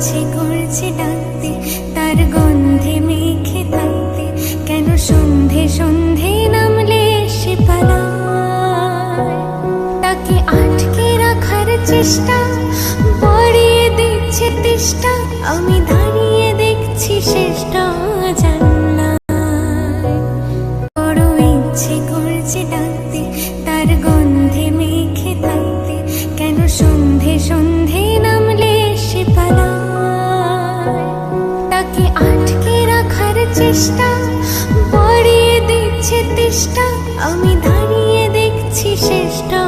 ইচ্ছে করছে ডাকতে, তার গন্ধে মেখে থাকতে, কেন সন্ধে সন্ধে নামলে সে পালায়। তাকে আটকে রাখার চেষ্টা বাড়িয়ে দিচ্ছে তেষ্টা, আমি দাঁড়িয়ে দেখছি শেষটা জানলায়। বড় ইচ্ছে করছে ডাকতে, তার গন্ধে মেখে থাকতে, কেন সন্ধে সন্ধে নামলে সে পালায়। তাকে আটকে রাখার চেষ্টা বাড়িয়ে দিচ্ছে তেষ্টা, আমি দাঁড়িয়ে দেখছি শেষটা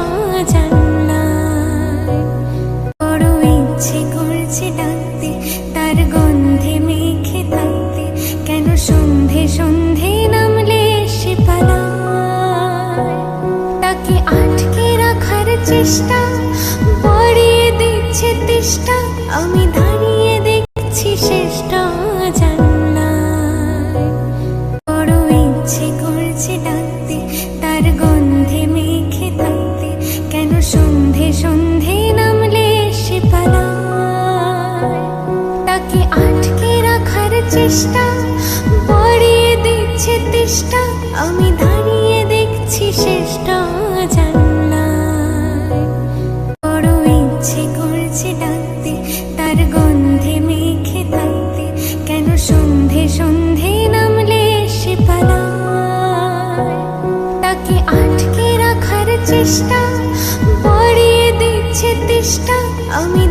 জানলায়। বড় ইচ্ছে করছে ডাকতে, তার গন্ধে মেখে থাকতে, কেন সন্ধে সন্ধে নামলে সে পালায়। তাকে আটকে রাখার চেষ্টা বাড়িয়ে দিচ্ছে তেষ্টা, আমি দাঁড়িয়ে দেখছি শেষটা জানলায়। বড় ইচ্ছে করছে ডাকতে, তার গন্ধে মেখে থাকতে, কেন সন্ধে সন্ধে নামলে সে পালায়। তাকে আটকে রাখার চেষ্টা বাড়িয়ে দিচ্ছে তেষ্টা, আমি দাঁড়িয়ে দেখছি শেষটা জানলায়। বড় ইচ্ছে করছে ডাকতে, তার গন্ধে মেখে থাকতে, কেন সন্ধে সন্ধে নামলে সে পালায়। তাকে আটকে রাখার চেষ্টা বাড়িয়ে দিচ্ছে তেষ্টা, আমি